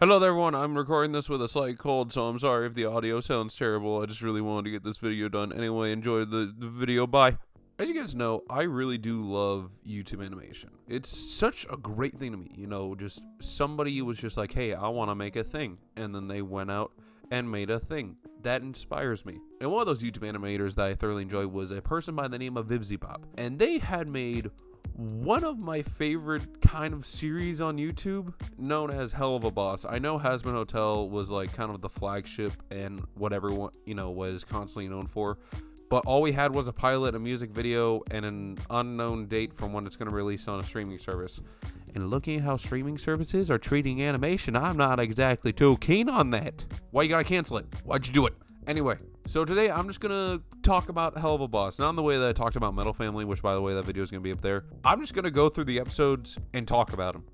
Hello there everyone, I'm recording this with a slight cold, so I'm sorry if the audio sounds terrible. I just really wanted to get this video done. Anyway, enjoy the video, bye. As you guys know, I really do love YouTube animation. It's such a great thing to me, just somebody was just like, hey, I want to make a thing. And then they went out and made a thing. That inspires me. And one of those YouTube animators that I thoroughly enjoy was a person by the name of Vivzie. And they had made one of my favorite kind of series on YouTube known as Helluva. I know Hazbin Hotel was like kind of the flagship and what everyone, was constantly known for. But all we had was a pilot, a music video, and an unknown date from when it's going to release on a streaming service. And looking at how streaming services are treating animation, I'm not exactly too keen on that. Why you gotta cancel it? Why'd you do it? Anyway, so today I'm just gonna talk about Helluva, not in the way that I talked about Metal Family, which by the way, that video is gonna be up there. I'm just gonna go through the episodes and talk about them.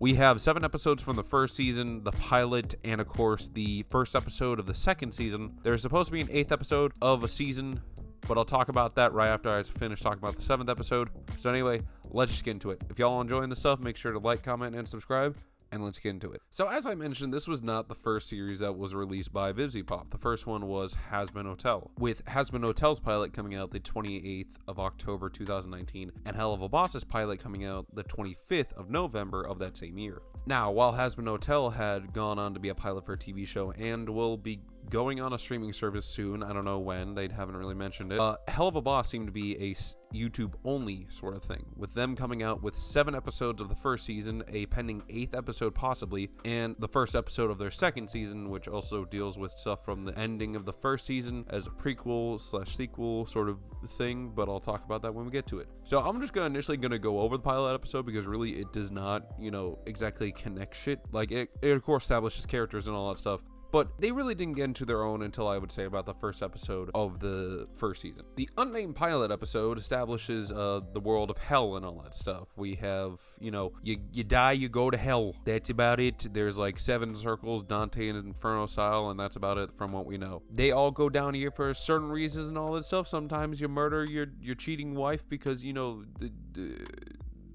We have 7 episodes from the first season, the pilot, and of course the first episode of the second season. There's supposed to be an 8th episode of a season, but I'll talk about that right after I finish talking about the 7th episode. So anyway, let's just get into it. If y'all are enjoying this stuff, make sure to like, comment, and subscribe. And let's get into it. So as I mentioned, this was not the first series that was released by Vivzie. The first one was Hazbin Hotel, with Hazbin Hotel's pilot coming out the 28th of October 2019, and Helluva's pilot coming out the 25th of November of that same year. Now, while Hazbin Hotel had gone on to be a pilot for a TV show and will be going on a streaming service soon, I don't know when, they haven't really mentioned it, Helluva seemed to be a YouTube only sort of thing, with them coming out with 7 episodes of the first season, a pending 8th episode possibly, and the first episode of their second season, which also deals with stuff from the ending of the first season as a prequel / sequel sort of thing, but I'll talk about that when we get to it. So I'm just initially gonna go over the pilot episode because really it does not, exactly connect shit. Like it of course establishes characters and all that stuff, but they really didn't get into their own until I would say about the first episode of the first season. The unnamed pilot episode establishes the world of hell and all that stuff. We have, you die, you go to hell. That's about it. There's like 7 circles, Dante and Inferno style, and that's about it from what we know. They all go down here for certain reasons and all that stuff. Sometimes you murder your cheating wife because,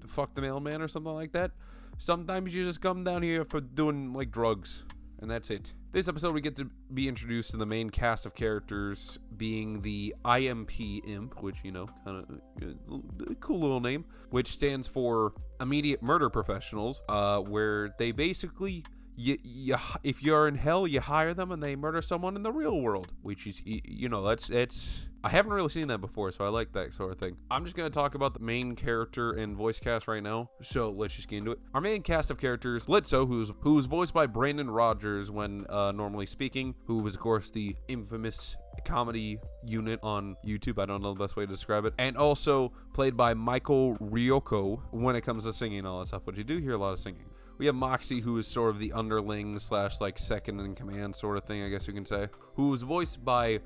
fuck the mailman or something like that. Sometimes you just come down here for doing like drugs, and that's it. This episode we get to be introduced to the main cast of characters, being the IMP Imp, which, kind of a cool little name, which stands for Immediate Murder Professionals, where they basically, if you're in hell, you hire them and they murder someone in the real world, which is, it's I haven't really seen that before, so I like that sort of thing. I'm just going to talk about the main character and voice cast right now, so let's just get into it. Our main cast of characters, Litzo, who's voiced by Brandon Rogers when normally speaking, who was, of course, the infamous comedy unit on YouTube. I don't know the best way to describe it. And also played by Michael Ryoko when it comes to singing and all that stuff, but you do hear a lot of singing. We have Moxie, who is sort of the underling / like second in command sort of thing, I guess you can say, who's voiced by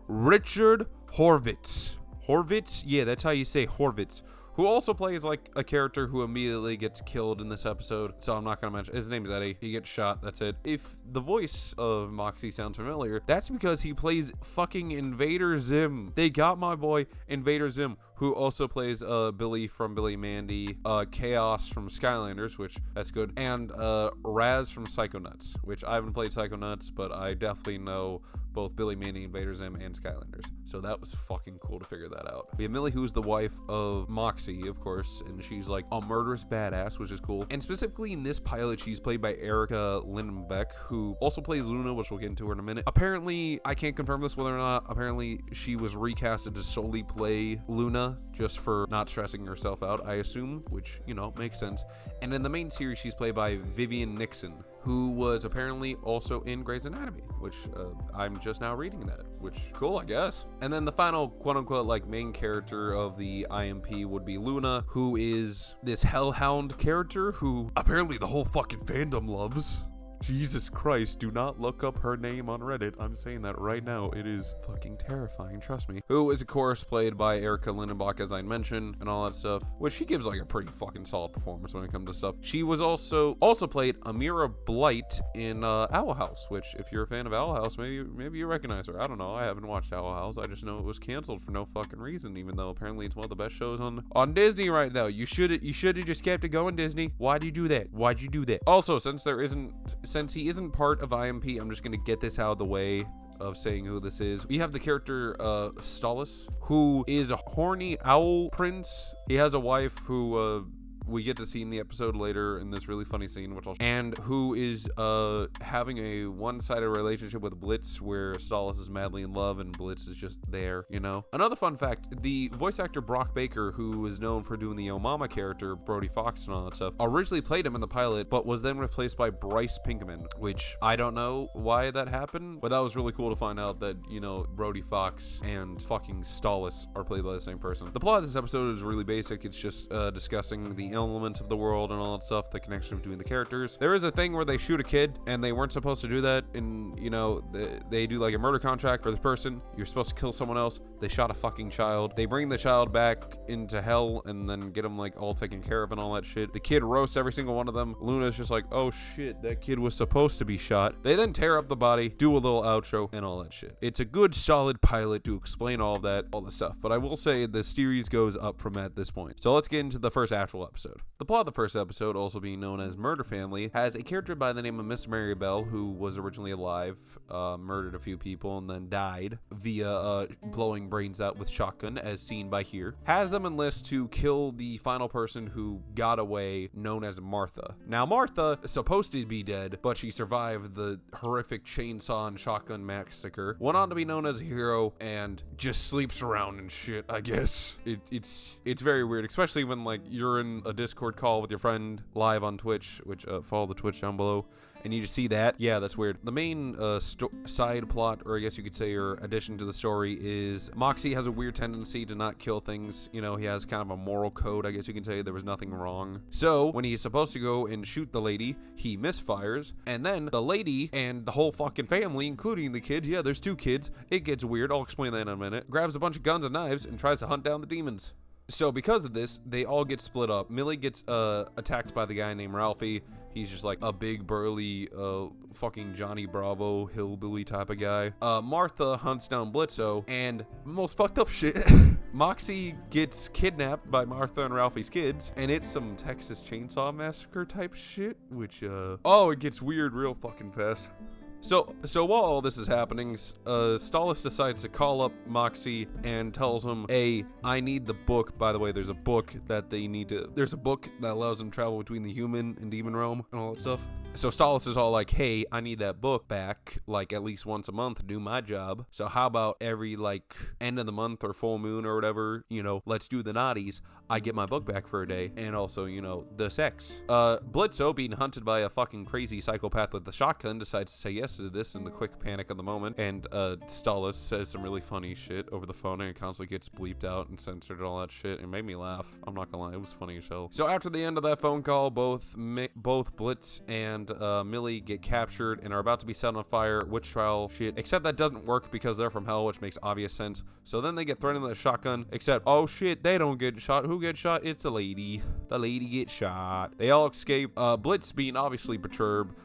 Richard Horvitz. Horvitz? Yeah, that's how you say Horvitz. Who also plays like a character who immediately gets killed in this episode. So I'm not going to mention. His name is Eddie. He gets shot. That's it. If the voice of Moxie sounds familiar, that's because he plays fucking Invader Zim. They got my boy Invader Zim, who also plays Billy from Billy Mandy, Chaos from Skylanders, which that's good, and Raz from Psychonauts, which I haven't played Psychonauts, but I definitely know both Billy Mandy, Invader Zim, and Skylanders. So that was fucking cool to figure that out. We have Millie, who's the wife of Moxie, of course, and she's like a murderous badass, which is cool. And specifically in this pilot, she's played by Erica Lindenbeck, who also plays Luna, which we'll get into her in a minute. Apparently, I can't confirm this whether or not, apparently she was recasted to solely play Luna, just for not stressing herself out, I assume, which, makes sense. And in the main series, she's played by Vivian Nixon, who was apparently also in Grey's Anatomy, which I'm just now reading that, which cool, I guess. And then the final quote-unquote like main character of the IMP would be Luna, who is this hellhound character who apparently the whole fucking fandom loves. Jesus Christ, do not look up her name on Reddit. I'm saying that right now. It is fucking terrifying, trust me. Who is, of course, played by Erica Lindenbach, as I mentioned, and all that stuff, which she gives like a pretty fucking solid performance when it comes to stuff. She was also played Amira Blight in Owl House, which if you're a fan of Owl House, maybe you recognize her. I don't know. I haven't watched Owl House. I just know it was canceled for no fucking reason, even though apparently it's one of the best shows on Disney right now. You should have just kept it going, Disney. Why'd you do that? Also, since since he isn't part of IMP, I'm just gonna get this out of the way of saying who this is. We have the character Stallis, who is a horny owl prince. He has a wife who we get to see in the episode later in this really funny scene, and who is having a one-sided relationship with Blitz, where Stallis is madly in love and Blitz is just there, you know. Another fun fact, the voice actor Brock Baker, who is known for doing the Yo Mama character, Brody Fox and all that stuff, originally played him in the pilot, but was then replaced by Bryce Pinkman, which I don't know why that happened, but that was really cool to find out that, you know, Brody Fox and fucking Stallis are played by the same person. The plot of this episode is really basic. It's just discussing the elements of the world and all that stuff, the connection between the characters. There is a thing where they shoot a kid and they weren't supposed to do that, and you know, they do like a murder contract for this person. You're supposed to kill someone else. They shot a fucking child. They bring the child back into hell and then get him like all taken care of and all that shit. The kid roasts every single one of them. Luna's just like, oh shit, that kid was supposed to be shot. They then tear up the body, do a little outro and all that shit. It's a good solid pilot to explain all of that, all the stuff, but I will say the series goes up from at this point. So let's get into the first actual episode. The plot of the first episode, also being known as Murder Family, has a character by the name of Miss Mary Bell, who was originally alive, murdered a few people, and then died via blowing brains out with shotgun, as seen by here. Has them enlist to kill the final person who got away, known as Martha. Now, Martha is supposed to be dead, but she survived the horrific chainsaw and shotgun massacre, went on to be known as a hero, and just sleeps around and shit, I guess. It's very weird, especially when, like, you're in a Discord call with your friend live on Twitch, which follow the Twitch down below, and you just see that. Yeah, that's weird. The main side plot, or I guess you could say, or addition to the story, is Moxie has a weird tendency to not kill things. You know, he has kind of a moral code, I guess you can say. There was nothing wrong. So when he's supposed to go and shoot the lady, he misfires, and then the lady and the whole fucking family, including the kids, yeah, there's 2 kids, it gets weird, I'll explain that in a minute, grabs a bunch of guns and knives and tries to hunt down the demons. So because of this, they all get split up. Millie gets attacked by the guy named Ralphie. He's just like a big burly fucking Johnny Bravo hillbilly type of guy. Martha hunts down Blitzo, and most fucked up shit, Moxie gets kidnapped by Martha and Ralphie's kids, and it's some Texas Chainsaw Massacre type shit, which oh, it gets weird real fucking fast. So while all this is happening, Stallis decides to call up Moxie and tells him, hey, I need the book. By the way, there's a book that they need to, there's a book that allows them to travel between the human and demon realm and all that stuff. So Stallis is all like, hey, I need that book back, like at least once a month to do my job. So how about every like end of the month or full moon or whatever, you know, let's do the naughties. I get my book back for a day. And also, you know, the sex. Blitzo, being hunted by a fucking crazy psychopath with the shotgun, decides to say yes to this in the quick panic of the moment. And Stallis says some really funny shit over the phone, and it constantly gets bleeped out and censored and all that shit. It made me laugh. I'm not gonna lie, it was funny as hell. So after the end of that phone call, both Blitz and Millie get captured and are about to be set on fire. Witch trial shit, except that doesn't work because they're from hell, which makes obvious sense. So then they get threatened with a shotgun, except oh shit, they don't get shot. Who gets shot? It's the lady. The lady gets shot. They all escape. Blitz, being obviously perturbed,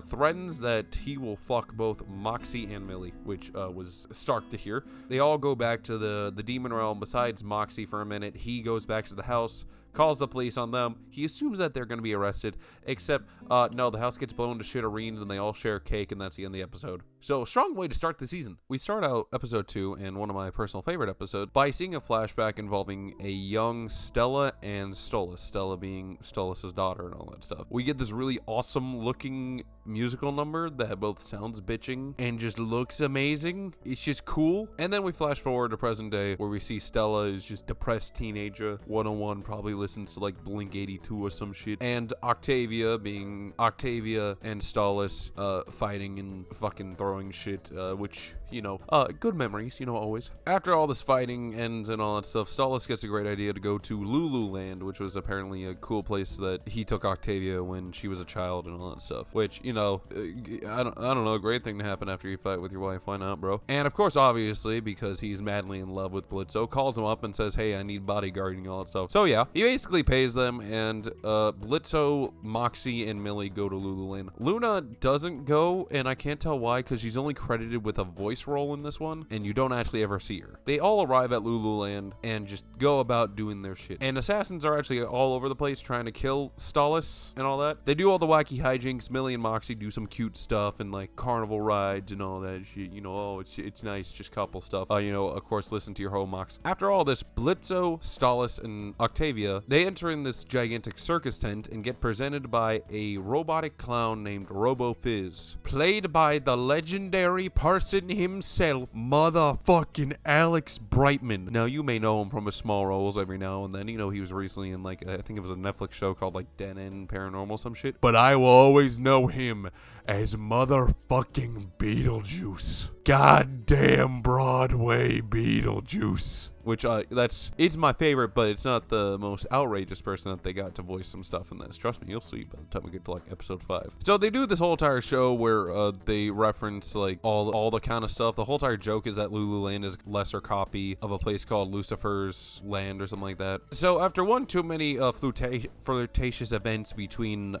threatens that he will fuck both Moxie and Millie, which was stark to hear. They all go back to the demon realm besides Moxie for a minute. He goes back to the house, calls the police on them. He assumes that they're going to be arrested, except no, the house gets blown to shittereens and they all share cake, and that's the end of the episode. So, strong way to start the season. We start out episode 2, and one of my personal favorite episodes, by seeing a flashback involving a young Stella and Stolas. Stella being Stolas' daughter and all that stuff. We get this really awesome looking musical number that both sounds bitching and just looks amazing. It's just cool. And then we flash forward to present day, where we see Stella is just depressed teenager. 101 probably listens to like Blink 82 or some shit. And Octavia, being Octavia and Stallis fighting and fucking throwing shit, which, you know, good memories, you know, always. After all this fighting ends and all that stuff, Stallis gets a great idea to go to Lululand, which was apparently a cool place that he took Octavia when she was a child and all that stuff, which, you know, I don't know, a great thing to happen after you fight with your wife. Why not, bro? And of course, obviously, because he's madly in love with Blitzo, calls him up and says, hey, I need bodyguarding and all that stuff. So yeah, he basically pays them, and Blitzo, Moxie, and Millie go to Lululand. Luna doesn't go, and I can't tell why, because she's only credited with a voice role in this one, and you don't actually ever see her. They all arrive at Lululand and just go about doing their shit. And assassins are actually all over the place trying to kill Stallis and all that. They do all the wacky hijinks. Millie and Moxie do some cute stuff and like carnival rides and all that shit. You know, oh, it's nice, just couple stuff. You know, of course, listen to your home, Mox. After all this, Blitzo, Stallis, and Octavia, they enter in this gigantic circus tent and get presented by a robotic clown named Robo Fizz, played by the legendary person himself, motherfucking Alex Brightman. Now, you may know him from his small roles every now and then. You know, he was recently in like, I think it was a Netflix show called like Den and Paranormal, some shit. But I will always know him as motherfucking Beetlejuice. Goddamn Broadway Beetlejuice. Which, it's my favorite, but it's not the most outrageous person that they got to voice some stuff in this. Trust me, you'll see by the time we get to, like, episode 5. So they do this whole entire show where, they reference, like, all the kind of stuff. The whole entire joke is that Lululand is a lesser copy of a place called Lucifer's Land or something like that. So after one too many, flirtatious events between,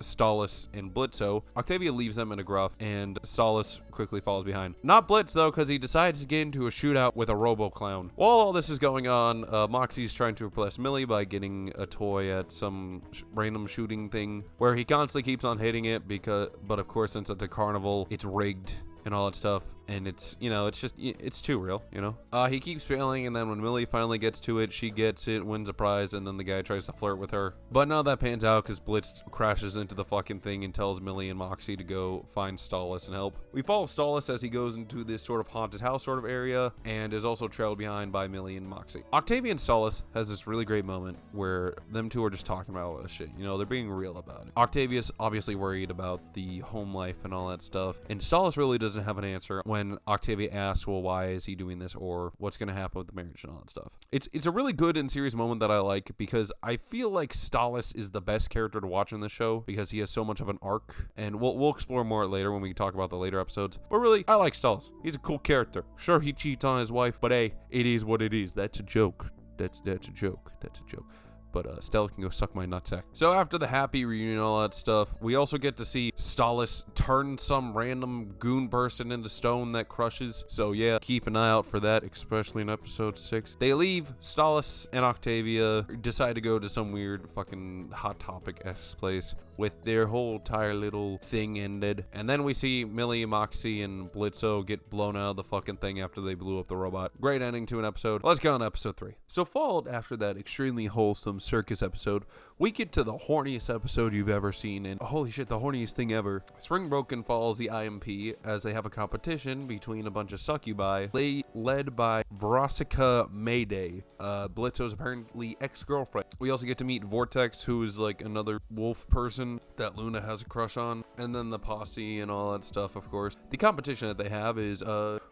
Stallis and Blitzo, Octavia leaves them in a gruff, and Stallis quickly follows behind. Not Blitz, though, because he decides to get into a shootout with a robo-clown. While all this is going on, Moxie's trying to impress Millie by getting a toy at some random shooting thing, where he constantly keeps on hitting it, but of course, since it's a carnival, it's rigged and all that stuff. And it's, you know, it's too real, you know? He keeps failing, and then when Millie finally gets to it, she gets it, wins a prize, and then the guy tries to flirt with her. But none of that pans out, because Blitz crashes into the fucking thing and tells Millie and Moxie to go find Stallis and help. We follow Stallis as he goes into this sort of haunted house sort of area, and is also trailed behind by Millie and Moxie. Octavia and Stallis has this really great moment where them two are just talking about all this shit. You know, they're being real about it. Octavia's obviously worried about the home life and all that stuff, and Stallis really doesn't have an answer when Octavia asks, well, why is he doing this, or what's going to happen with the marriage and all that stuff. It's a really good and serious moment that I like, because I feel like Stallis is the best character to watch in this show, because he has so much of an arc, and we'll explore more later when we talk about the later episodes. But really, I like Stallis. He's a cool character. Sure, he cheats on his wife, but hey, it is what it is. That's a joke. That's a joke. That's a joke. But Stella can go suck my nutsack. So after the happy reunion and all that stuff, we also get to see Stallis turn some random goon person into stone that crushes. So yeah, keep an eye out for that, especially in episode 6. They leave. Stallis and Octavia decide to go to some weird fucking Hot Topic-esque place with their whole entire little thing ended. And then we see Millie, Moxie, and Blitzo get blown out of the fucking thing after they blew up the robot. Great ending to an episode. Let's go on to episode 3. So followed after that extremely wholesome circus episode, we get to the horniest episode you've ever seen, and holy shit, the horniest thing ever. Spring Broken follows the IMP as they have a competition between a bunch of succubi led by Veronica Mayday, Blitzo's apparently ex-girlfriend. We also get to meet Vortex, who is like another wolf person that Luna has a crush on, and then the posse and all that stuff, of course. The competition that they have is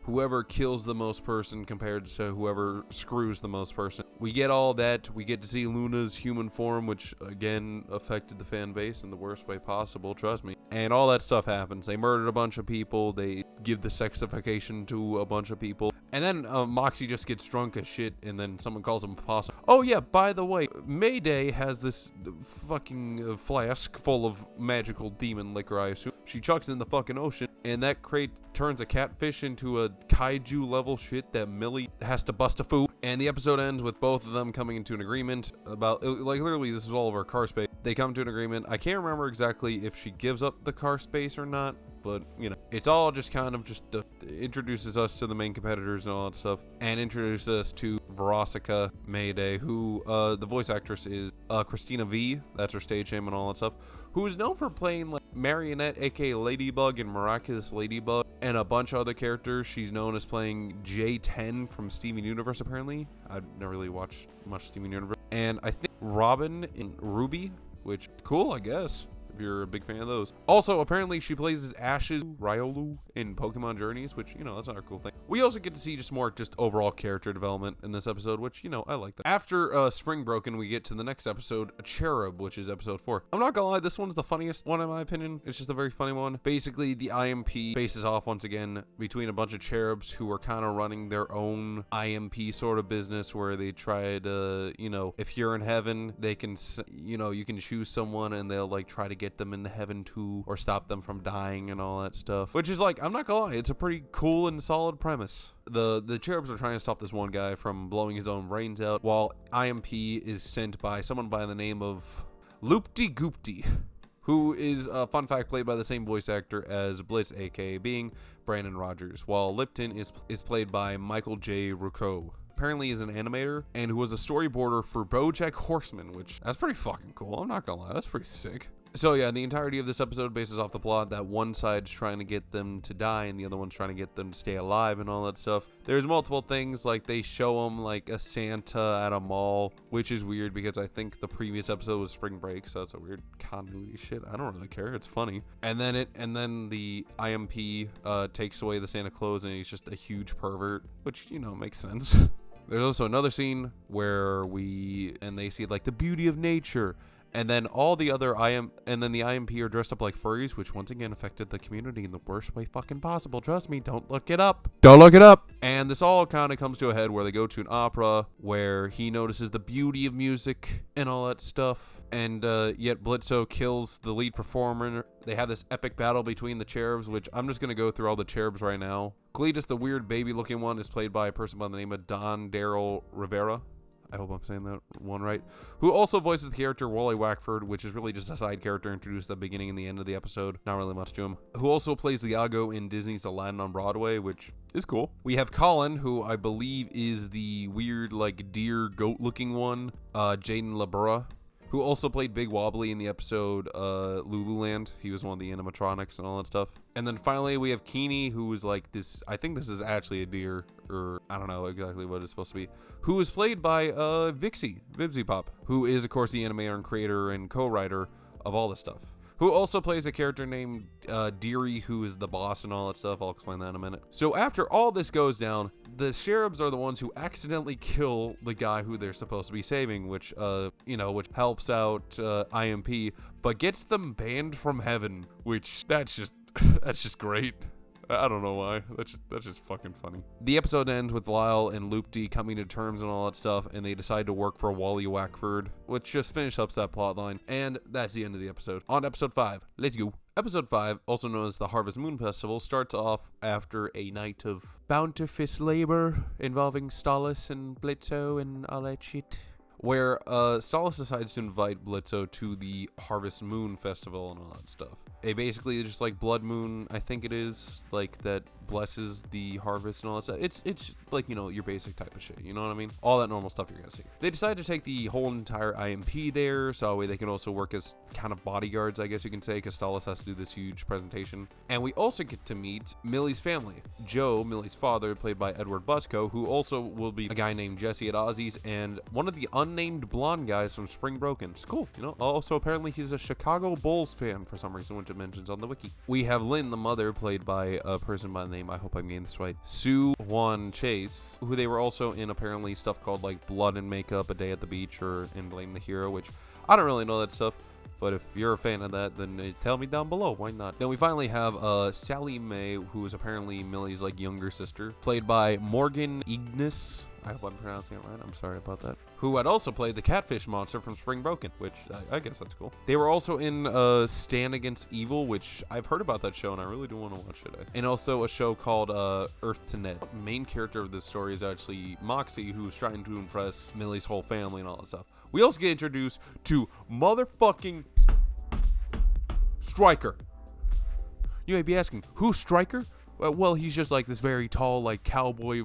whoever kills the most person compared to whoever screws the most person. We get all that. We get to see Luna's human form, which again affected the fan base in the worst way possible, trust me. And all that stuff happens. They murdered a bunch of people. They give the sexification to a bunch of people. And then Moxie just gets drunk as shit, and then someone calls him possum. Oh yeah, by the way, Mayday has this fucking flask full of magical demon liquor, I assume. She chucks it in the fucking ocean, and that crate turns a catfish into a kaiju level shit that Millie has to bust a food. And the episode ends with both of them coming into an agreement about, like, literally this is all over car space. They come to an agreement. I can't remember exactly if she gives up the car space or not, but, you know, it's all just kind of just introduces us to the main competitors and all that stuff, and introduces us to Veronica Mayday, who the voice actress is Christina V, that's her stage name and all that stuff, who is known for playing like Marionette, aka Ladybug, and Miraculous Ladybug, and a bunch of other characters. She's known as playing J10 from Steven Universe, apparently. I've never really watched much Steven Universe. And I think Robin in Ruby, which, cool, I guess, if you're a big fan of those. Also, apparently she plays as Ash's Riolu in Pokemon Journeys, which, you know, that's another cool thing. We also get to see just more just overall character development in this episode, which, you know, I like that. After Spring Broken, we get to the next episode, Cherub, which is episode 4. I'm not gonna lie, this one's the funniest one in my opinion. It's just a very funny one. Basically, the IMP faces off once again between a bunch of cherubs who are kind of running their own IMP sort of business, where they try to, you know, if you're in heaven, they can, you know, you can choose someone and they'll like try to get them into heaven too, or stop them from dying and all that stuff. Which is like, I'm not gonna lie, it's a pretty cool and solid premise. The cherubs are trying to stop this one guy from blowing his own brains out, while IMP is sent by someone by the name of Loopty Goopty, who is, fun fact, played by the same voice actor as Blitz, aka being Brandon Rogers, while Lipton is played by Michael J. Rucco. Apparently is an animator and who was a storyboarder for BoJack Horseman, which that's pretty fucking cool. I'm not gonna lie, that's pretty sick. So yeah, the entirety of this episode bases off the plot that one side's trying to get them to die and the other one's trying to get them to stay alive and all that stuff. There's multiple things, like they show them like a Santa at a mall, which is weird because I think the previous episode was spring break, so that's a weird continuity shit. I don't really care, it's funny. And then the IMP takes away the Santa Claus and he's just a huge pervert, which, you know, makes sense. There's also another scene where they see like the beauty of nature. And then the IMP are dressed up like furries, which once again affected the community in the worst way fucking possible. Trust me, don't look it up. Don't look it up. And this all kind of comes to a head where they go to an opera where he notices the beauty of music and all that stuff. And yet Blitzo kills the lead performer. They have this epic battle between the cherubs, which I'm just going to go through all the cherubs right now. Cletus, the weird baby-looking one, is played by a person by the name of Don Daryl Rivera. I hope I'm saying that one right. Who also voices the character Wally Wackford, which is really just a side character introduced at the beginning and the end of the episode. Not really much to him. Who also plays Iago in Disney's Aladdin on Broadway, which is cool. We have Colin, who I believe is the weird, like, deer goat-looking one. Jaden LaBrua, who also played Big Wobbly in the episode Lululand. He was one of the animatronics and all that stuff. And then finally we have Keeney, who is like this, I think this is actually a deer, or I don't know exactly what it's supposed to be, who is played by Vivzie Pop, who is of course the animator and creator and co-writer of all this stuff. Who also plays a character named Deary, who is the boss and all that stuff. I'll explain that in a minute. So after all this goes down, the cherubs are the ones who accidentally kill the guy who they're supposed to be saving, which which helps out IMP, but gets them banned from heaven, which that's just great. I don't know why. That's just fucking funny. The episode ends with Lyle and Loopty coming to terms and all that stuff, and they decide to work for Wally Wackford, which just finishes up that plot line. And that's the end of the episode. On to episode 5. Let's go. Episode 5, also known as the Harvest Moon Festival, starts off after a night of bountiful labor involving Stalis and Blitzo and all that shit, where Stalis decides to invite Blitzo to the Harvest Moon Festival and all that stuff. It basically is just like blood moon, I think it is, like that blesses the harvest and all that stuff. It's like, you know, your basic type of shit, you know what I mean? All that normal stuff you're gonna see. They decide to take the whole entire IMP there, so that way they can also work as kind of bodyguards, I guess you can say, because Stalis has to do this huge presentation. And we also get to meet Millie's family. Joe, Millie's father, played by Edward Busco, who also will be a guy named Jesse at Ozzy's, and one of the unnamed blonde guys from Spring Broken. It's cool, you know? Also, apparently he's a Chicago Bulls fan for some reason, which it mentions on the wiki. We have Lynn, the mother, played by a person by the name, I hope I'm getting this right, Sue Juan Chase, who they were also in apparently stuff called like Blood and Makeup, A Day at the Beach, or In Blame the Hero, which I don't really know that stuff. But if you're a fan of that, then tell me down below. Why not? Then we finally have Sally Mae, who is apparently Millie's like younger sister, played by Morgan Ignis. I hope I'm pronouncing it right. I'm sorry about that. Who had also played the catfish monster from Spring Broken, which I guess that's cool. They were also in Stand Against Evil, which I've heard about that show and I really do want to watch it. And also a show called Earth to Net. The main character of this story is actually Moxie, who's trying to impress Millie's whole family and all that stuff. We also get introduced to motherfucking Stryker. You may be asking, who's Stryker? Well, he's just like this very tall, like cowboy,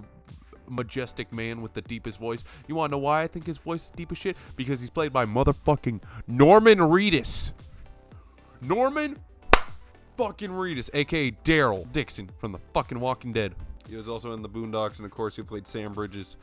majestic man with the deepest voice. You want to know why I think his voice is deep as shit? Because he's played by motherfucking Norman Reedus. Norman fucking Reedus, aka Daryl Dixon from the fucking Walking Dead. He was also in the Boondocks, and of course he played Sam Bridges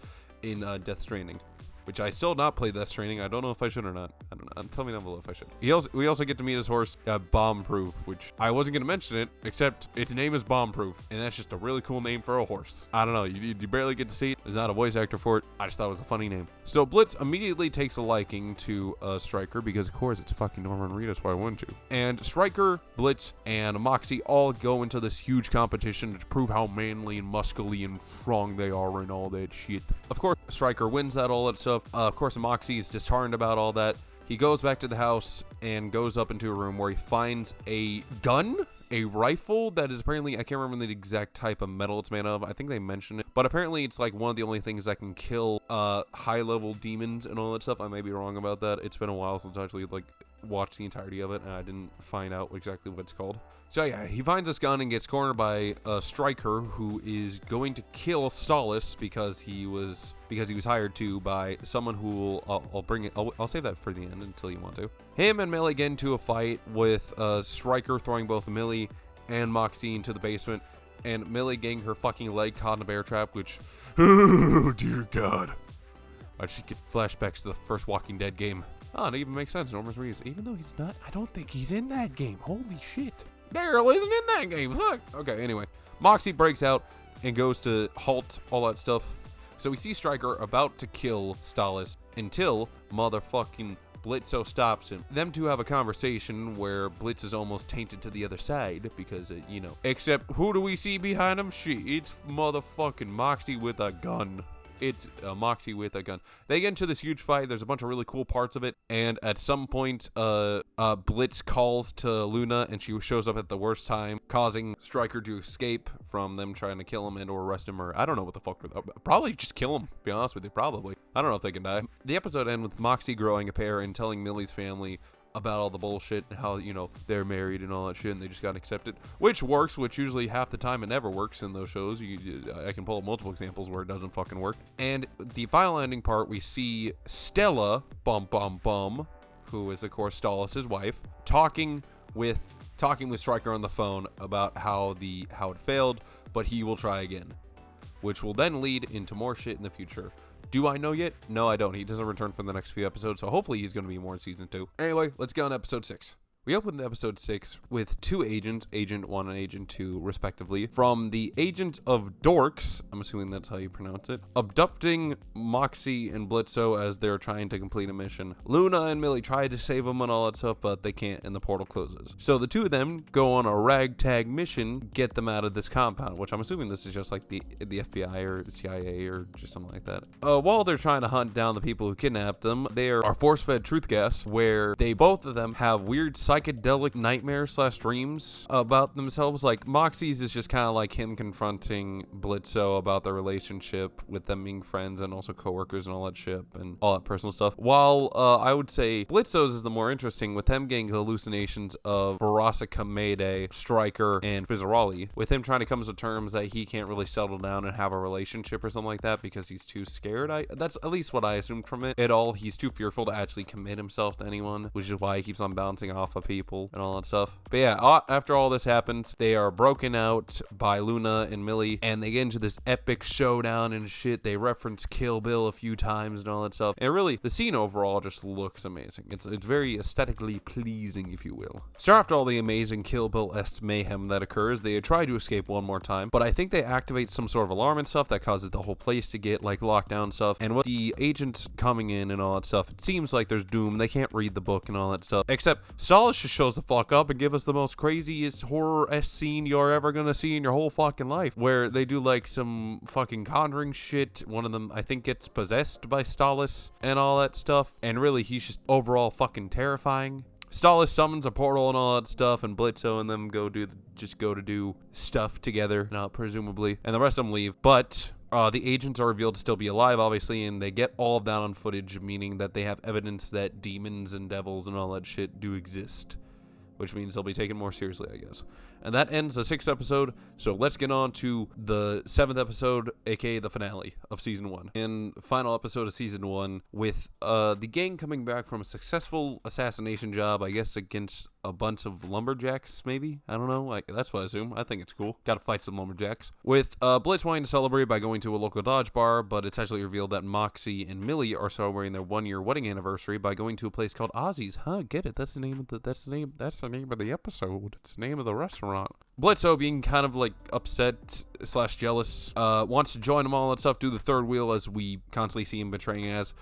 in Death Stranding, which I still not played Death Stranding. I don't know if I should or not. I don't know. Tell me down below if I should. We also get to meet his horse, Bomb Proof, which I wasn't going to mention it, except its name is Bomb Proof, and that's just a really cool name for a horse. I don't know. You barely get to see it. There's not a voice actor for it. I just thought it was a funny name. So Blitz immediately takes a liking to Stryker, because of course it's fucking Norman Reedus. Why wouldn't you? And Stryker, Blitz, and Moxie all go into this huge competition to prove how manly and muscly and strong they are and all that shit. Of course, Stryker wins all that stuff. Of course, Moxie is disheartened about all that, He goes back to the house and goes up into a room where he finds a gun, a rifle that is apparently, I can't remember the exact type of metal it's made of. I think they mentioned it, but apparently it's like one of the only things that can kill high-level demons and all that stuff. I may be wrong about that. It's been a while since I actually like watched the entirety of it, and I didn't find out exactly what it's called. So yeah, he finds this gun and gets cornered by a striker who is going to kill Stallis because he was hired to by someone who will, I'll bring it. I'll save that for the end until you want to. Him and Millie get into a fight with Striker throwing both Millie and Moxie into the basement, and Millie getting her fucking leg caught in a bear trap, which, oh dear God, I just get flashbacks to the first Walking Dead game. Oh, it even makes sense. Norman Reedus, even though he's not, I don't think he's in that game. Holy shit. Daryl isn't in that game. Fuck. Okay, anyway. Moxie breaks out and goes to halt all that stuff. So we see Striker about to kill Stallis until motherfucking Blitzo stops him. Them two have a conversation where Blitz is almost tainted to the other side because, you know. Except, who do we see behind him? It's motherfucking Moxie with a gun. It's Moxie with a gun. They get into this huge fight. There's a bunch of really cool parts of it. And at some point, Blitz calls to Luna, and she shows up at the worst time, causing Striker to escape from them trying to kill him and or arrest him, or I don't know what the fuck. Probably just kill him, to be honest with you. Probably. I don't know if they can die. The episode ends with Moxie growing a pair and telling Millie's family about all the bullshit and how, you know, they're married and all that shit and they just got accepted, which works, which usually half the time it never works in those shows. I can pull up multiple examples where it doesn't fucking work. And the final ending part, we see Stella, who is of course Stallis' wife, talking with Striker on the phone about how it failed, but he will try again, which will then lead into more shit in the future. Do I know yet? No, I don't. He doesn't return for the next few episodes, so hopefully he's going to be more in season 2. Anyway, let's get on to episode 6. We opened episode 6 with two agents, Agent 1 and Agent 2, respectively, from the Agent of Dorks, I'm assuming that's how you pronounce it, abducting Moxie and Blitzo as they're trying to complete a mission. Luna and Millie try to save them and all that stuff, but they can't, and the portal closes. So the two of them go on a ragtag mission, get them out of this compound, which I'm assuming this is just like the FBI or the CIA or just something like that. While they're trying to hunt down the people who kidnapped them, they are force-fed truth gas, where both of them have weird psychedelic nightmares / dreams about themselves. Like Moxie's is just kind of like him confronting Blitzo about their relationship with them being friends and also coworkers and all that shit and all that personal stuff. While I would say Blitzo's is the more interesting, with them getting hallucinations of Verosica Mayday, Striker, and Fizzaroli, with him trying to come to terms that he can't really settle down and have a relationship or something like that because he's too scared. That's at least what I assumed from it. He's too fearful to actually commit himself to anyone, which is why he keeps on bouncing off of people and all that stuff. But yeah, after all this happens, they are broken out by Luna and Millie, and they get into this epic showdown and shit. They reference Kill Bill a few times and all that stuff. And really, the scene overall just looks amazing. It's very aesthetically pleasing, if you will. So after all the amazing Kill Bill-esque mayhem that occurs, they try to escape one more time, but I think they activate some sort of alarm and stuff that causes the whole place to get like locked down stuff. And with the agents coming in and all that stuff, it seems like there's doom. They can't read the book and all that stuff. Except Stallis just shows the fuck up and give us the most craziest horror-esque scene you're ever gonna see in your whole fucking life, where they do like some fucking conjuring shit. One of them, I think, gets possessed by Stallis and all that stuff, and really he's just overall fucking terrifying. Stallis summons a portal and all that stuff, and Blitzo and them go to do stuff together, presumably, and the rest of them leave. But the agents are revealed to still be alive, obviously, and they get all of that on footage, meaning that they have evidence that demons and devils and all that shit do exist, which means they'll be taken more seriously, I guess. And that ends the 6th episode, so let's get on to the 7th episode, aka the finale of Season 1. And final episode of Season 1, with the gang coming back from a successful assassination job, I guess, against a bunch of lumberjacks, maybe? I don't know, that's what I assume. I think it's cool. Gotta fight some lumberjacks. With Blitz wanting to celebrate by going to a local Dodge bar, but it's actually revealed that Moxie and Millie are celebrating their 1-year wedding anniversary by going to a place called Ozzy's. Get it? That's the name of the episode. It's the name of the restaurant. Blitzo, being kind of like upset / jealous, wants to join them all and stuff, do the third wheel, as we constantly see him betraying as.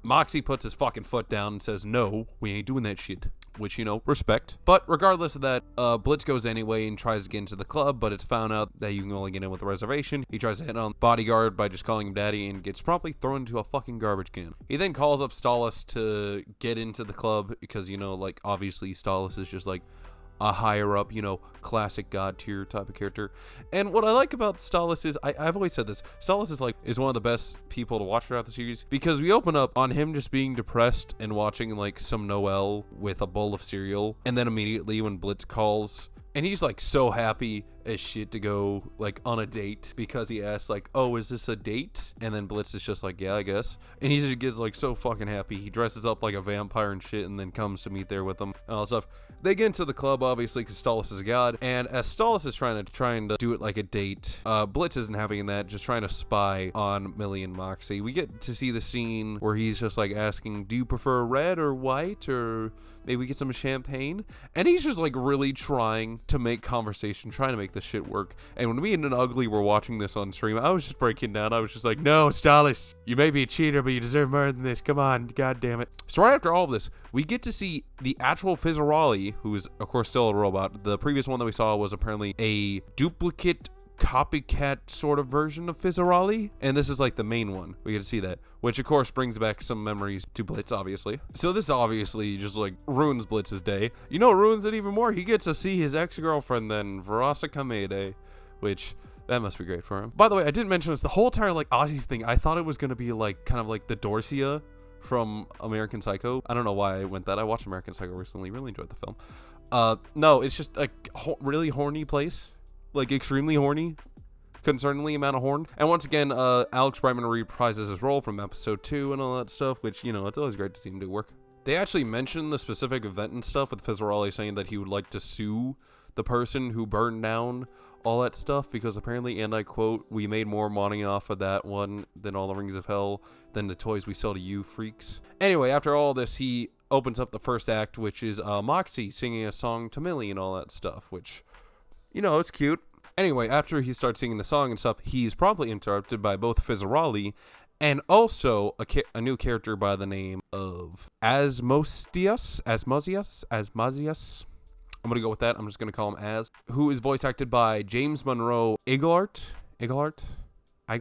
Moxie puts his fucking foot down and says, no, we ain't doing that shit. which, you know, respect. But regardless of that, Blitz goes anyway and tries to get into the club, but it's found out that you can only get in with a reservation. He tries to hit on bodyguard by just calling him daddy and gets promptly thrown into a fucking garbage can. He then calls up Stalis to get into the club because, you know, like, obviously Stalis is just like a higher up, you know, classic god tier type of character. And what I like about Stalis is, I've always said this, Stalis is one of the best people to watch throughout the series, because we open up on him just being depressed and watching like some Noelle with a bowl of cereal, and then immediately when Blitz calls, and he's like so happy as shit to go like on a date because he asks like, oh, is this a date? And then Blitz is just like, yeah, I guess. And he just gets like so fucking happy. He dresses up like a vampire and shit and then comes to meet there with them and all that stuff. They get into the club obviously because Stalis is a god, and as Stalis is trying to do it like a date, Blitz isn't having that, just trying to spy on Millie and Moxie. We get to see the scene where he's just like asking, do you prefer red or white, or maybe we get some champagne? And he's just like really trying to make conversation, trying to make this shit work. And when me and Ugly were watching this on stream, I was just breaking down. I was just like, no, Stalis, you may be a cheater, but you deserve more than this. Come on, god damn it. So right after all of this, we get to see the actual Fizzerali, who is of course still a robot. The previous one that we saw was apparently a duplicate copycat sort of version of Fizzerali, and this is like the main one. We get to see that, which of course brings back some memories to Blitz, obviously. So this obviously just like ruins Blitz's day. You know, it ruins it even more. He gets to see his ex-girlfriend then, Verosika Mayday, which that must be great for him. By the way, I didn't mention this, the whole entire like Aussies thing, I thought it was going to be like kind of like the Dorcia from American Psycho. I don't know why I went that. I watched American Psycho recently, really enjoyed the film. No, it's just a really horny place, like extremely horny, concerningly amount of horn. And once again, Alex Brightman reprises his role from episode 2 and all that stuff, which, you know, it's always great to see him do work. They actually mentioned the specific event and stuff with Fizzerali saying that he would like to sue the person who burned down all that stuff, because apparently, and I quote, we made more money off of that one than all the Rings of Hell than the toys we sell to you freaks. Anyway, after all this, he opens up the first act, which is Moxie singing a song to Millie and all that stuff, which, you know, it's cute. Anyway, after he starts singing the song and stuff, he's promptly interrupted by both Fizzerali and also a new character by the name of Asmodeus. I'm going to go with that. I'm just going to call him Az, who is voice acted by James Monroe Iglehart. I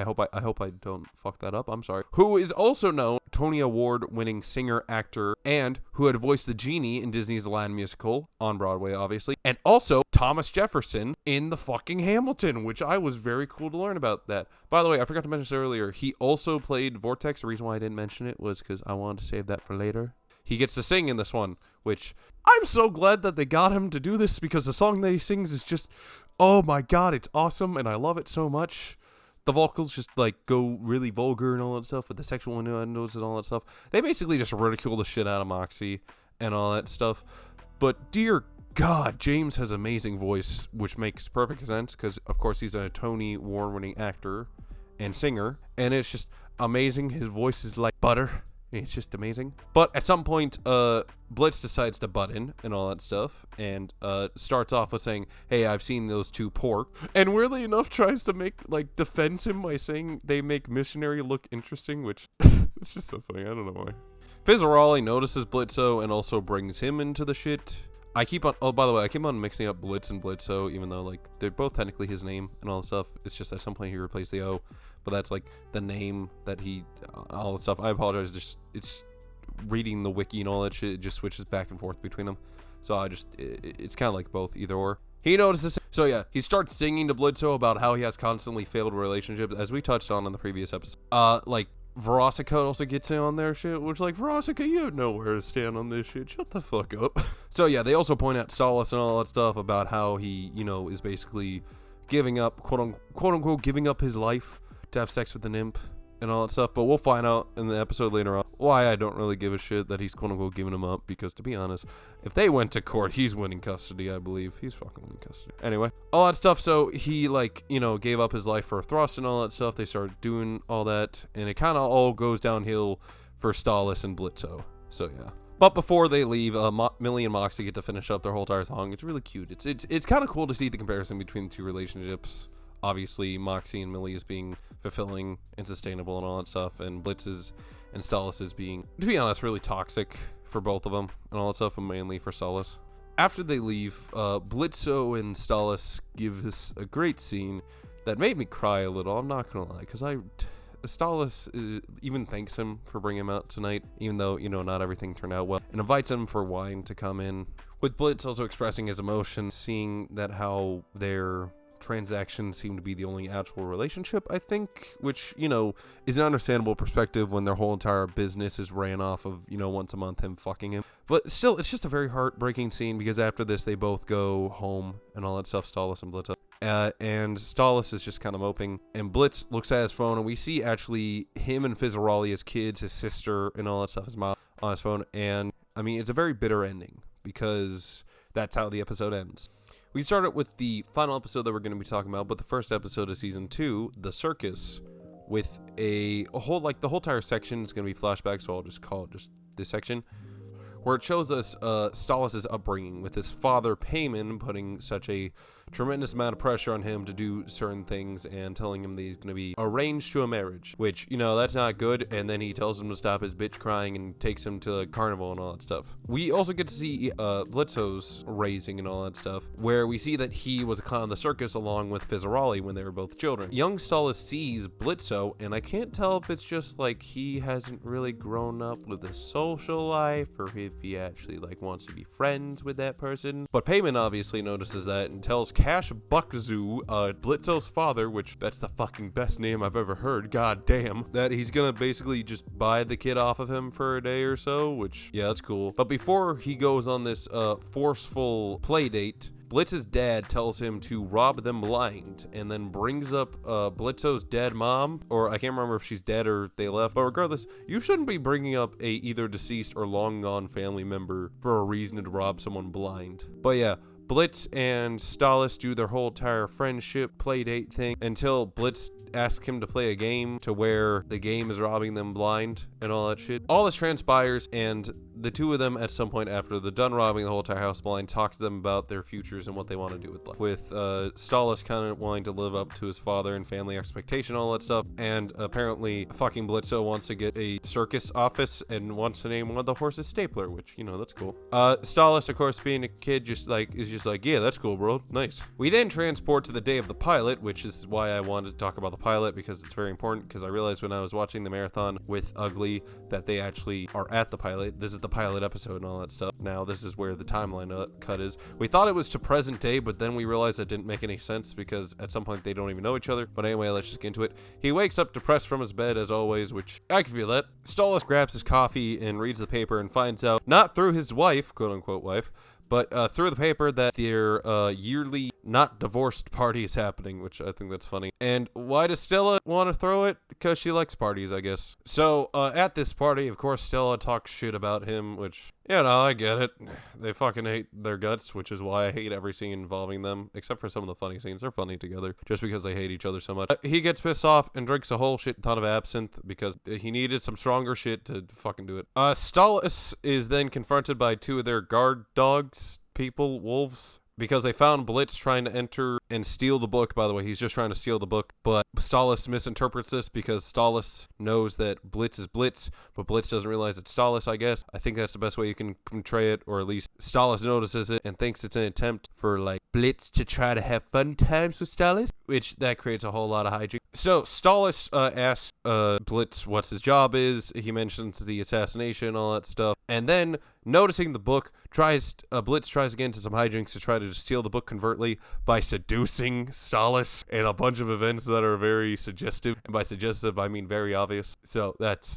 hope I don't fuck that up. I'm sorry. Who is also known Tony Award winning singer, actor, and who had voiced the genie in Disney's The Lion musical on Broadway, obviously, and also Thomas Jefferson in the fucking Hamilton, which I was very cool to learn about that. By the way, I forgot to mention this earlier. He also played Vortex. The reason why I didn't mention it was because I wanted to save that for later. He gets to sing in this one, which I'm so glad that they got him to do this, because the song that he sings is just, oh my god, it's awesome, and I love it so much. The vocals just like go really vulgar and all that stuff with the sexual innuendos and all that stuff. They basically just ridicule the shit out of Moxie and all that stuff. But dear god, James has amazing voice, which makes perfect sense because of course he's a Tony Award-winning actor and singer, and it's just amazing. His voice is like butter. It's just amazing. But at some point, Blitz decides to butt in and all that stuff, and starts off with saying, hey, I've seen those two pork, and weirdly enough tries to defends him by saying they make missionary look interesting, which it's just so funny. I don't know why. Fizzerali notices Blitzo and also brings him into the shit. By the way, I keep on mixing up Blitz and Blitzo, even though like they're both technically his name and all that stuff. It's just at some point he replaced the O, but that's like the name that he, all the stuff. I apologize. It's reading the wiki and all that shit. It just switches back and forth between them. So it's kind of like both, either or. He notices. So yeah, he starts singing to Blitzo about how he has constantly failed relationships, as we touched on in the previous episode. Like Verosika also gets in on their shit, which like, Verosika, you have nowhere to stand on this shit. Shut the fuck up. So yeah, they also point out Stalis and all that stuff about how he, you know, is basically giving up, quote unquote, giving up his life to have sex with the nymph and all that stuff. But we'll find out in the episode later on why I don't really give a shit that he's quote unquote giving him up, because to be honest, if they went to court, he's winning custody, I believe. He's fucking winning custody. Anyway, all that stuff. So he like, you know, gave up his life for a thrust and all that stuff. They started doing all that, and it kind of all goes downhill for Stalis and Blitzo. So yeah. But before they leave, Millie and Moxie get to finish up their whole entire song. It's really cute. It's kind of cool to see the comparison between the two relationships. Obviously, Moxie and Millie is being fulfilling and sustainable and all that stuff, and Blitz is and Stalis is being, to be honest, really toxic for both of them and all that stuff, but mainly for Stalis. After they leave, Blitzo and Stalis give us a great scene that made me cry a little, I'm not gonna lie, because Stalis even thanks him for bringing him out tonight, even though, not everything turned out well, and invites him for wine to come in, with Blitz also expressing his emotions, seeing that how their transactions seem to be the only actual relationship, I think, which, is an understandable perspective when their whole entire business is ran off of, once a month him fucking him. But still, it's just a very heartbreaking scene, because after this, they both go home and all that stuff, Stalis and Blitz. And Stalis is just kind of moping, and Blitz looks at his phone, and we see actually him and Fizzarali as kids, his sister, and all that stuff, his mom on his phone, and, it's a very bitter ending, because that's how the episode ends. We started with the final episode that we're going to be talking about, but the first episode of season 2, The Circus, with a whole, the whole entire section is going to be flashback, so I'll just call it just this section, where it shows us Stalis' upbringing, with his father, Payman, putting such a tremendous amount of pressure on him to do certain things and telling him that he's going to be arranged to a marriage, which, that's not good, and then he tells him to stop his bitch crying and takes him to the carnival and all that stuff. We also get to see Blitzo's raising and all that stuff, where we see that he was a clown in the circus along with Fizzarali when they were both children. Young Stalis sees Blitzo, and I can't tell if it's just he hasn't really grown up with a social life, or if he actually wants to be friends with that person, but Payman obviously notices that and tells Cash Buckzoo, Blitzo's father, which that's the fucking best name I've ever heard, god damn, that he's gonna basically just buy the kid off of him for a day or so, which, yeah, that's cool. But before he goes on this forceful play date, Blitz's dad tells him to rob them blind, and then brings up Blitzo's dead mom, or I can't remember if she's dead or they left, but regardless, you shouldn't be bringing up a either deceased or long gone family member for a reason to rob someone blind. But yeah, Blitz and Stalis do their whole entire friendship play date thing until Blitz asks him to play a game to where the game is robbing them blind and all that shit. All this transpires, and the two of them at some point after they're done robbing the whole entire house blind talk to them about their futures and what they want to do with life, with Stalis kind of wanting to live up to his father and family expectation, all that stuff, and apparently fucking Blitzo wants to get a circus office and wants to name one of the horses Stapler, which, that's cool. Stalis, of course, being a kid, is just like, yeah, that's cool, bro, nice. We then transport to the day of the pilot, which is why I wanted to talk about the pilot, because it's very important, because I realized when I was watching the marathon with Ugly that they actually are at the pilot. This is the pilot episode and all that stuff. Now this is where the timeline cut is. We thought it was to present day, but then we realized that didn't make any sense, because at some point they don't even know each other. But anyway, let's just get into it. He wakes up depressed from his bed as always, which I can feel that. Stalis grabs his coffee and reads the paper and finds out, not through his wife, quote unquote wife, but through the paper, that their yearly not divorced party is happening, which I think that's funny. And why does Stella want to throw it? Because she likes parties, I guess. So at this party, of course, Stella talks shit about him, which, I get it. They fucking hate their guts, which is why I hate every scene involving them, except for some of the funny scenes. They're funny together, just because they hate each other so much. He gets pissed off and drinks a whole shit ton of absinthe, because he needed some stronger shit to fucking do it. Stalis is then confronted by two of their guard dogs, wolves, because they found Blitz trying to enter and steal the book. By the way, he's just trying to steal the book, but Stalis misinterprets this, because Stalis knows that Blitz is Blitz, but Blitz doesn't realize it's Stalis, I guess. I think that's the best way you can portray it, or at least Stalis notices it and thinks it's an attempt for, Blitz to try to have fun times with Stalis, which that creates a whole lot of hijinks. So Stalis asks Blitz what his job is. He mentions the assassination, all that stuff, and then, noticing the book, Blitz tries to get into some hijinks to try to steal the book covertly by seducing Stalis, and a bunch of events that are very suggestive, and by suggestive I mean very obvious. So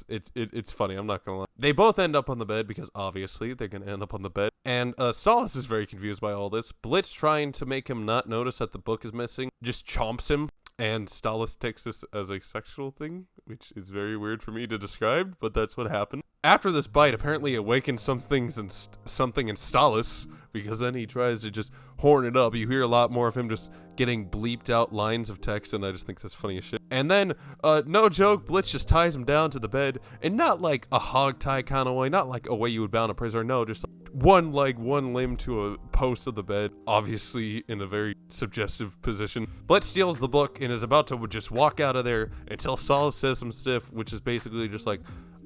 it's funny, I'm not gonna lie. They both end up on the bed, because obviously they're gonna end up on the bed, and Stalis is very confused by all this. Blitz, trying to make him not notice that the book is missing, just chomps him, and Stalis takes this as a sexual thing, which is very weird for me to describe, but that's what happened. After this bite, apparently awakens something in Stalis, because then he tries to just horn it up. You hear a lot more of him just getting bleeped out lines of text, and I just think that's funny as shit. And then, no joke, Blitz just ties him down to the bed, and not like a hog tie kind of way, not like a way you would bound a prisoner, no, just one leg, one limb to a post of the bed, obviously in a very suggestive position. Blitz steals the book and is about to just walk out of there until Stalis says some stuff, which is basically just like,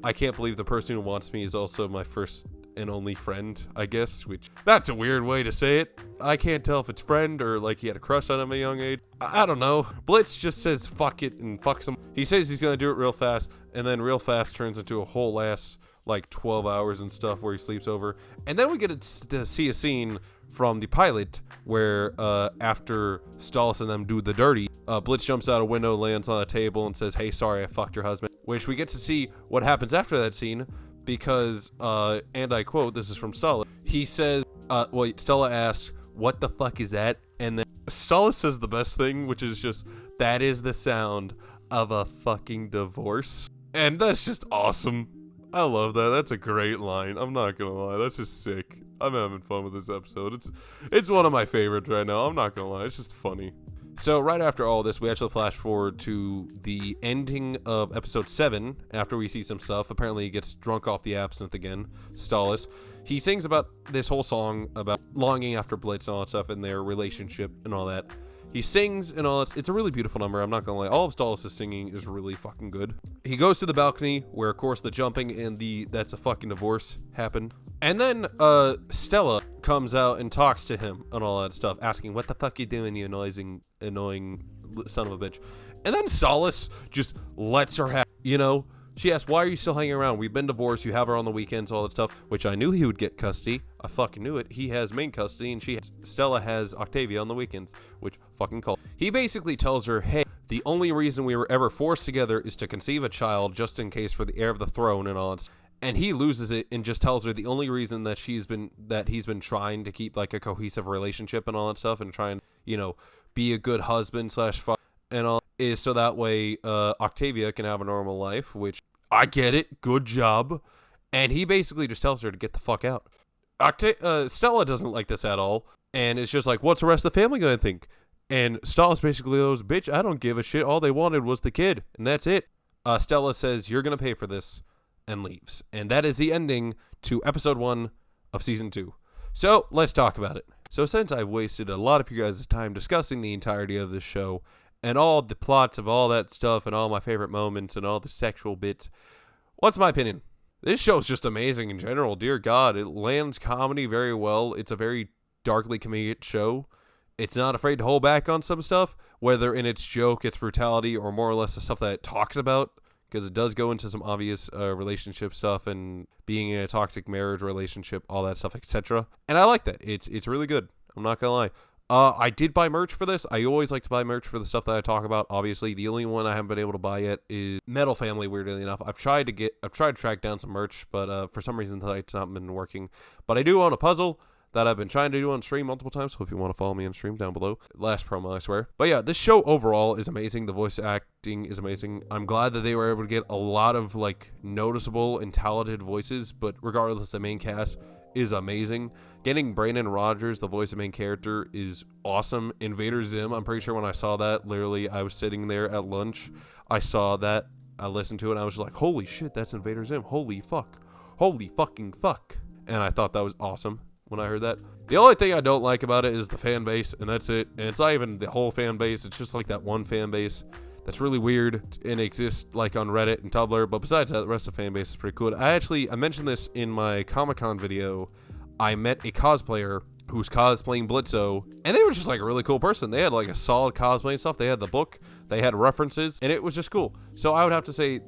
I can't believe the person who wants me is also my first and only friend, I guess, which that's a weird way to say it. I can't tell if it's friend or like he had a crush on him at a young age. I don't know. Blitz just says fuck it and fucks him. He says he's gonna do it real fast, and then real fast turns into a whole ass like 12 hours and stuff where he sleeps over. And then we get to see a scene from the pilot where after Stallis and them do the dirty, Blitz jumps out a window, lands on a table, and says, "Hey, sorry, I fucked your husband." Which we get to see what happens after that scene because, and I quote, this is from Stallis. He says, Stella asks, "What the fuck is that?" And then Stallis says the best thing, which is just, "That is the sound of a fucking divorce." And that's just awesome. I love that. That's a great line. I'm not gonna lie. That's just sick. I'm having fun with this episode. It's one of my favorites right now. I'm not gonna lie. It's just funny. So right after all this, we actually flash forward to the ending of episode 7 after we see some stuff. Apparently he gets drunk off the absinthe again, Stallis. He sings about this whole song about longing after Blitz and all that stuff and their relationship and all that. He sings and all that. It's a really beautiful number. I'm not gonna lie. All of Stallis' singing is really fucking good. He goes to the balcony where, of course, the jumping and the "that's a fucking divorce" happened. And then Stella comes out and talks to him and all that stuff, asking, "What the fuck you doing, you annoying son of a bitch?" And then Stallis just lets her have, you know. She asks, "Why are you still hanging around? We've been divorced. You have her on the weekends, all that stuff," which I knew he would get custody. I fucking knew it. He has main custody, and Stella has Octavia on the weekends, which fucking call. He basically tells her, "Hey, the only reason we were ever forced together is to conceive a child just in case for the heir of the throne and all that." And he loses it and just tells her the only reason that he's been trying to keep like a cohesive relationship and all that stuff and trying, you know, be a good husband / father and all is so that way Octavia can have a normal life, which I get it. Good job. And he basically just tells her to get the fuck out. Stella doesn't like this at all. And it's just like, what's the rest of the family going to think? And Stallis basically goes, "Bitch, I don't give a shit. All they wanted was the kid. And that's it." Stella says, "You're going to pay for this," and leaves. And that is the ending to episode 1 of season 2. So let's talk about it. So since I've wasted a lot of you guys' time discussing the entirety of this show and all the plots of all that stuff and all my favorite moments and all the sexual bits, what's my opinion? This show's just amazing in general. Dear God, it lands comedy very well. It's a very darkly comedic show. It's not afraid to hold back on some stuff, whether in its joke, its brutality, or more or less the stuff that it talks about, because it does go into some obvious relationship stuff and being in a toxic marriage relationship, all that stuff, etc. And I like that. It's really good. I'm not gonna lie. I did buy merch for this. I always like to buy merch for the stuff that I talk about. Obviously, the only one I haven't been able to buy yet is Metal Family, weirdly enough. I've tried to track down some merch, but for some reason it's not been working. But I do own a puzzle that I've been trying to do on stream multiple times, so if you want to follow me on stream down below. Last promo, I swear. But yeah, this show overall is amazing. The voice acting is amazing. I'm glad that they were able to get a lot of like noticeable and talented voices, but regardless, the main cast is amazing. Getting Brandon Rogers, the voice of main character, is awesome. Invader Zim, I'm pretty sure when I saw that, literally I was sitting there at lunch, I saw that, I listened to it, and I was just like, holy shit, that's Invader Zim. Holy fuck. Holy fucking fuck. And I thought that was awesome when I heard that. The only thing I don't like about it is the fan base, and that's it. And it's not even the whole fan base, it's just like that one fan base that's really weird and exists like on Reddit and Tumblr. But besides that, the rest of the fan base is pretty cool. I mentioned this in my Comic-Con video. I met a cosplayer who's cosplaying Blitzo, and they were just like a really cool person. They had like a solid cosplay and stuff. They had the book, they had references, and it was just cool. So I would have to say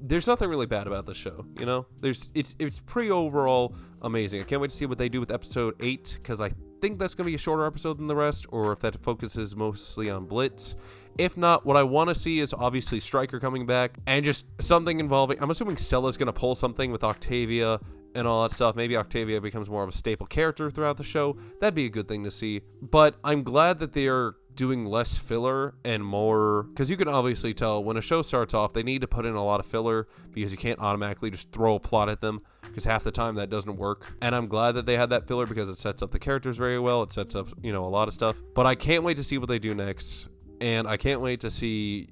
there's nothing really bad about this show, you know? It's pretty overall amazing. I can't wait to see what they do with episode 8, because I think that's going to be a shorter episode than the rest, or if that focuses mostly on Blitz. If not, what I want to see is obviously Stryker coming back, and just something involving, I'm assuming Stella's going to pull something with Octavia and all that stuff. Maybe Octavia becomes more of a staple character throughout the show. That'd be a good thing to see. But I'm glad that they're doing less filler and more, because you can obviously tell when a show starts off, they need to put in a lot of filler because you can't automatically just throw a plot at them, because half the time that doesn't work. And I'm glad that they had that filler because it sets up the characters very well. It sets up, you know, a lot of stuff. But I can't wait to see what they do next. And I can't wait to see,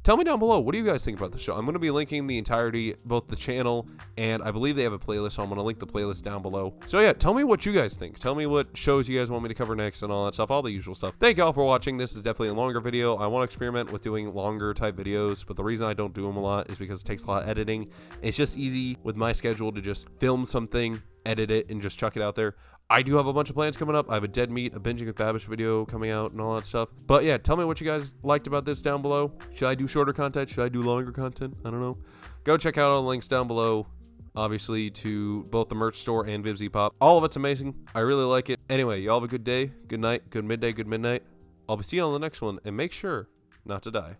tell me down below, what do you guys think about the show? I'm going to be linking the entirety, both the channel, and I believe they have a playlist, so I'm going to link the playlist down below. So yeah, tell me what you guys think. Tell me what shows you guys want me to cover next and all that stuff, all the usual stuff. Thank y'all for watching. This is definitely a longer video. I want to experiment with doing longer type videos, but the reason I don't do them a lot is because it takes a lot of editing. It's just easy with my schedule to just film something, edit it, and just chuck it out there. I do have a bunch of plans coming up. I have a Dead Meat, a Binging with Babish video coming out and all that stuff. But yeah, tell me what you guys liked about this down below. Should I do shorter content? Should I do longer content? I don't know. Go check out all the links down below, obviously, to both the merch store and Vivzie Pop. All of it's amazing. I really like it. Anyway, y'all have a good day, good night, good midday, good midnight. I'll see you on the next one, and make sure not to die.